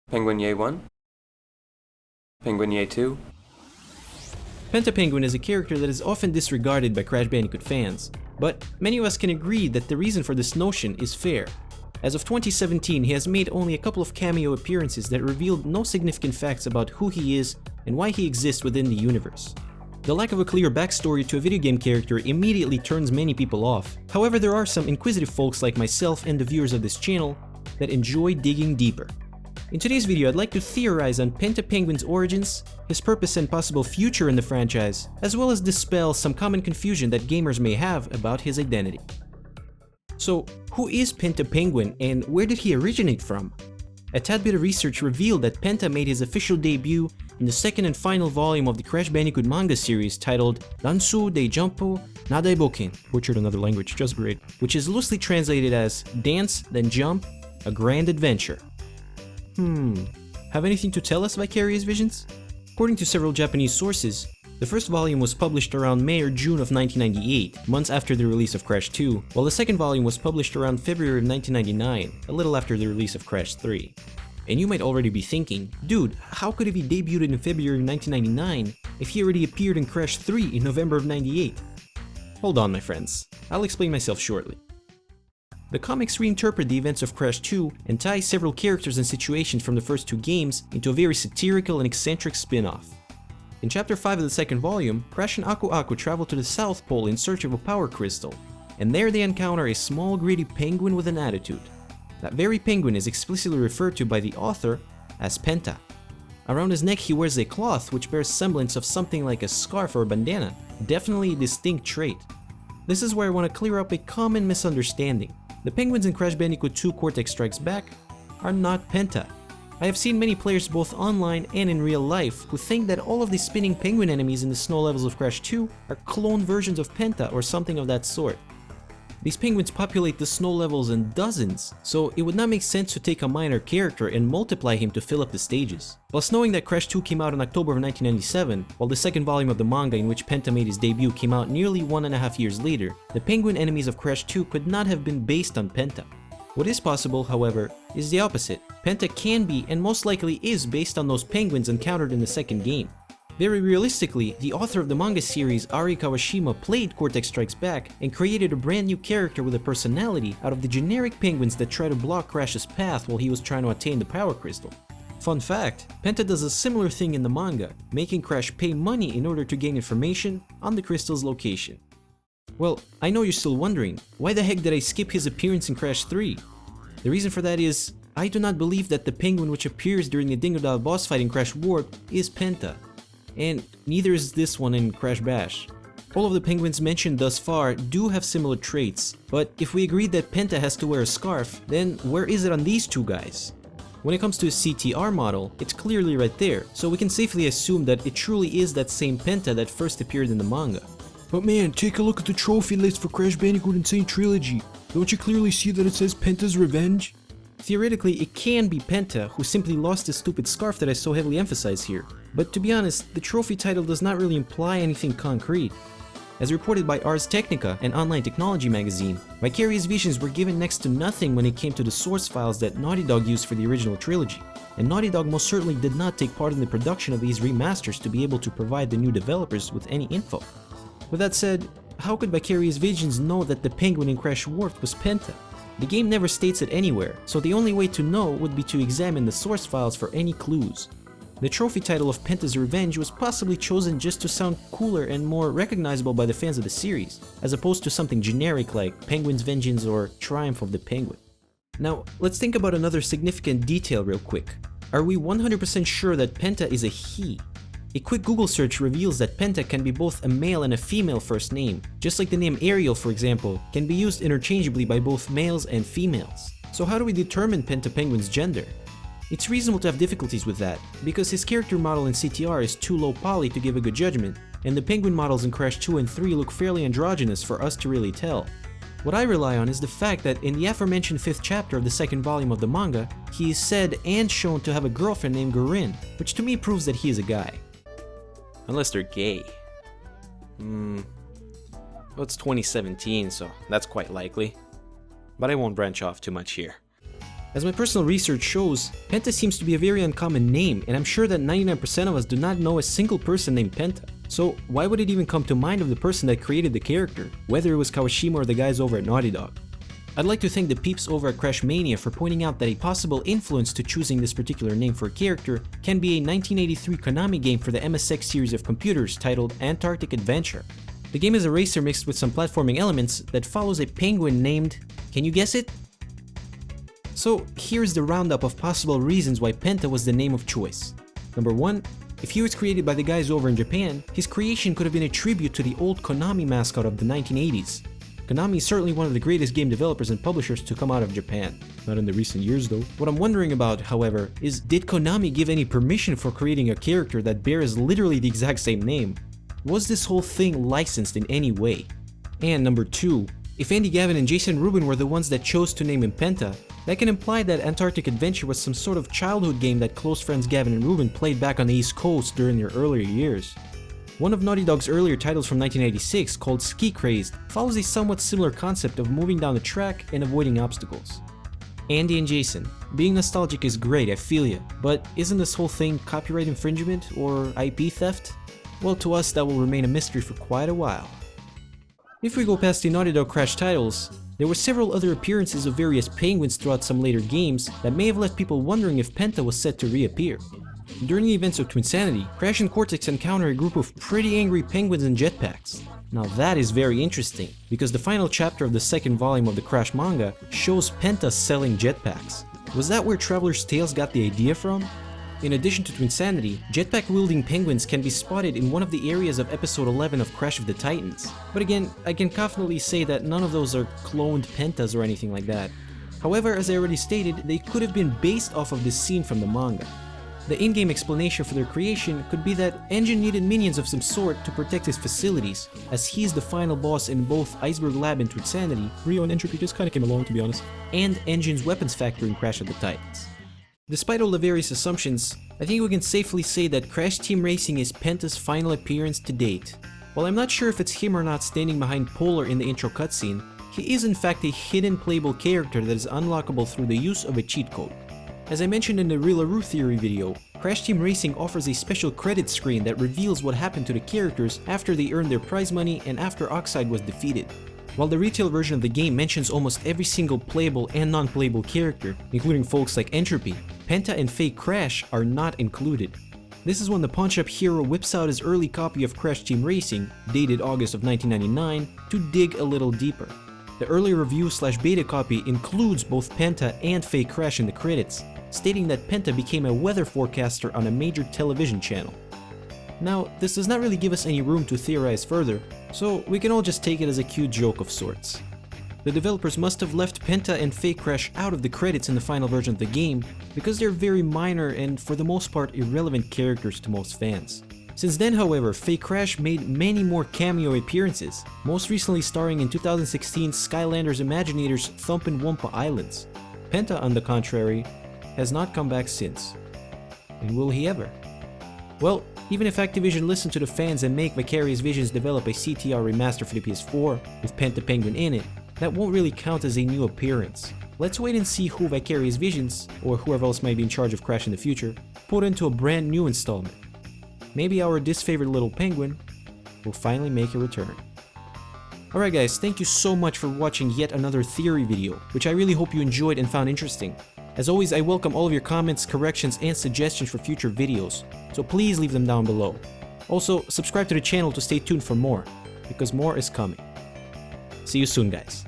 Penguin Ye 1? Penguin Ye 2? Penta Penguin is a character that is often disregarded by Crash Bandicoot fans, but many of us can agree that the reason for this notion is fair. As of 2017, he has made only a couple of cameo appearances that revealed no significant facts about who he is and why he exists within the universe. The lack of a clear backstory to a video game character immediately turns many people off. However, there are some inquisitive folks like myself and the viewers of this channel that enjoy digging deeper. In today's video, I'd like to theorize on Penta Penguin's origins, his purpose and possible future in the franchise, as well as dispel some common confusion that gamers may have about his identity. So, who is Penta Penguin and where did he originate from? A tad bit of research revealed that Penta made his official debut in the second and final volume of the Crash Bandicoot manga series titled Dansu de Jumpo na Debunking, butchered another language, just great, which is loosely translated as Dance, Then Jump, A Grand Adventure. Have anything to tell us, Vicarious Visions? According to several Japanese sources, the first volume was published around May or June of 1998, months after the release of Crash 2, while the second volume was published around February of 1999, a little after the release of Crash 3. And you might already be thinking, dude, how could he be debuted in February of 1999 if he already appeared in Crash 3 in November of 98? Hold on, my friends, I'll explain myself shortly. The comics reinterpret the events of Crash 2 and tie several characters and situations from the first two games into a very satirical and eccentric spin-off. In Chapter 5 of the second volume, Crash and Aku Aku travel to the South Pole in search of a power crystal, and there they encounter a small greedy penguin with an attitude. That very penguin is explicitly referred to by the author as Penta. Around his neck he wears a cloth which bears semblance of something like a scarf or bandana, definitely a distinct trait. This is where I want to clear up a common misunderstanding. The penguins in Crash Bandicoot 2 Cortex Strikes Back are not Penta. I have seen many players both online and in real life who think that all of the spinning penguin enemies in the snow levels of Crash 2 are clone versions of Penta or something of that sort. These penguins populate the snow levels in dozens, so it would not make sense to take a minor character and multiply him to fill up the stages. Plus, knowing that Crash 2 came out in October of 1997, while the second volume of the manga in which Penta made his debut came out nearly 1.5 years later, the penguin enemies of Crash 2 could not have been based on Penta. What is possible, however, is the opposite. Penta can be, and most likely is, based on those penguins encountered in the second game. Very realistically, the author of the manga series, Ari Kawashima, played Cortex Strikes Back and created a brand new character with a personality out of the generic penguins that try to block Crash's path while he was trying to attain the power crystal. Fun fact, Penta does a similar thing in the manga, making Crash pay money in order to gain information on the crystal's location. Well, I know you're still wondering, why the heck did I skip his appearance in Crash 3? The reason for that is, I do not believe that the penguin which appears during the Dingodile boss fight in Crash Warp is Penta. And neither is this one in Crash Bash. All of the penguins mentioned thus far do have similar traits, but if we agree that Penta has to wear a scarf, then where is it on these two guys? When it comes to his CTR model, it's clearly right there, so we can safely assume that it truly is that same Penta that first appeared in the manga. But man, take a look at the trophy list for Crash Bandicoot Insane Trilogy. Don't you clearly see that it says Penta's Revenge? Theoretically, it can be Penta, who simply lost the stupid scarf that I so heavily emphasize here. But to be honest, the trophy title does not really imply anything concrete. As reported by Ars Technica, an online technology magazine, Vicarious Visions were given next to nothing when it came to the source files that Naughty Dog used for the original trilogy, and Naughty Dog most certainly did not take part in the production of these remasters to be able to provide the new developers with any info. With that said, how could Vicarious Visions know that the penguin in Crash Warped was Penta? The game never states it anywhere, so the only way to know would be to examine the source files for any clues. The trophy title of Penta's Revenge was possibly chosen just to sound cooler and more recognizable by the fans of the series, as opposed to something generic like Penguin's Vengeance or Triumph of the Penguin. Now, let's think about another significant detail real quick. Are we 100% sure that Penta is a he? A quick Google search reveals that Penta can be both a male and a female first name, just like the name Ariel, for example, can be used interchangeably by both males and females. So how do we determine Penta Penguin's gender? It's reasonable to have difficulties with that, because his character model in CTR is too low poly to give a good judgment, and the penguin models in Crash 2 and 3 look fairly androgynous for us to really tell. What I rely on is the fact that in the aforementioned 5th chapter of the second volume of the manga, he is said and shown to have a girlfriend named Gorin, which to me proves that he is a guy. Unless they're gay. Well, it's 2017, so that's quite likely. But I won't branch off too much here. As my personal research shows, Penta seems to be a very uncommon name, and I'm sure that 99% of us do not know a single person named Penta. So why would it even come to mind of the person that created the character, whether it was Kawashima or the guys over at Naughty Dog? I'd like to thank the peeps over at Crash Mania for pointing out that a possible influence to choosing this particular name for a character can be a 1983 Konami game for the MSX series of computers titled Antarctic Adventure. The game is a racer mixed with some platforming elements that follows a penguin named... can you guess it? So here's the roundup of possible reasons why Penta was the name of choice. Number 1. If he was created by the guys over in Japan, his creation could have been a tribute to the old Konami mascot of the 1980s. Konami is certainly one of the greatest game developers and publishers to come out of Japan. Not in the recent years though. What I'm wondering about, however, is did Konami give any permission for creating a character that bears literally the exact same name? Was this whole thing licensed in any way? And number 2, if Andy Gavin and Jason Rubin were the ones that chose to name him Penta, that can imply that Antarctic Adventure was some sort of childhood game that close friends Gavin and Rubin played back on the East Coast during their earlier years. One of Naughty Dog's earlier titles from 1986, called Ski Crazed, follows a somewhat similar concept of moving down the track and avoiding obstacles. Andy and Jason, being nostalgic is great, I feel ya, but isn't this whole thing copyright infringement or IP theft? Well, to us that will remain a mystery for quite a while. If we go past the Naughty Dog Crash titles, there were several other appearances of various penguins throughout some later games that may have left people wondering if Penta was set to reappear. During the events of Twinsanity, Crash and Cortex encounter a group of pretty angry penguins in jetpacks. Now that is very interesting, because the final chapter of the second volume of the Crash manga shows Penta selling jetpacks. Was that where Traveler's Tales got the idea from? In addition to Twinsanity, jetpack-wielding penguins can be spotted in one of the areas of episode 11 of Crash of the Titans. But again, I can confidently say that none of those are cloned Pentas or anything like that. However, as I already stated, they could have been based off of this scene from the manga. The in-game explanation for their creation could be that Engine needed minions of some sort to protect his facilities, as he's the final boss in both Iceberg Lab and Twinsanity, Rio and Entropy just kinda came along to be honest, and Engine's weapons factory in Crash of the Titans. Despite all the various assumptions, I think we can safely say that Crash Team Racing is Penta's final appearance to date. While I'm not sure if it's him or not standing behind Polar in the intro cutscene, he is in fact a hidden playable character that is unlockable through the use of a cheat code. As I mentioned in the Real Theory video, Crash Team Racing offers a special credit screen that reveals what happened to the characters after they earned their prize money and after Oxide was defeated. While the retail version of the game mentions almost every single playable and non-playable character, including folks like Entropy, Penta and Fake Crash are not included. This is when the pawnshop hero whips out his early copy of Crash Team Racing, dated August of 1999, to dig a little deeper. The early review/beta copy includes both Penta and Fake Crash in the credits, stating that Penta became a weather forecaster on a major television channel. Now, this does not really give us any room to theorize further, so we can all just take it as a cute joke of sorts. The developers must have left Penta and Fake Crash out of the credits in the final version of the game because they're very minor and for the most part irrelevant characters to most fans. Since then, however, Fake Crash made many more cameo appearances, most recently starring in 2016's Skylanders Imaginators Thumpin' Wumpa Islands. Penta, on the contrary, has not come back since. And will he ever? Well, even if Activision listened to the fans and make Vicarious Visions develop a CTR remaster for the PS4 with Penta Penguin in it, that won't really count as a new appearance. Let's wait and see who Vicarious Visions, or whoever else might be in charge of Crash in the future, put into a brand new installment. Maybe our disfavored little penguin will finally make a return. Alright guys, thank you so much for watching yet another theory video, which I really hope you enjoyed and found interesting. As always, I welcome all of your comments, corrections, and suggestions for future videos, so please leave them down below. Also, subscribe to the channel to stay tuned for more, because more is coming. See you soon, guys.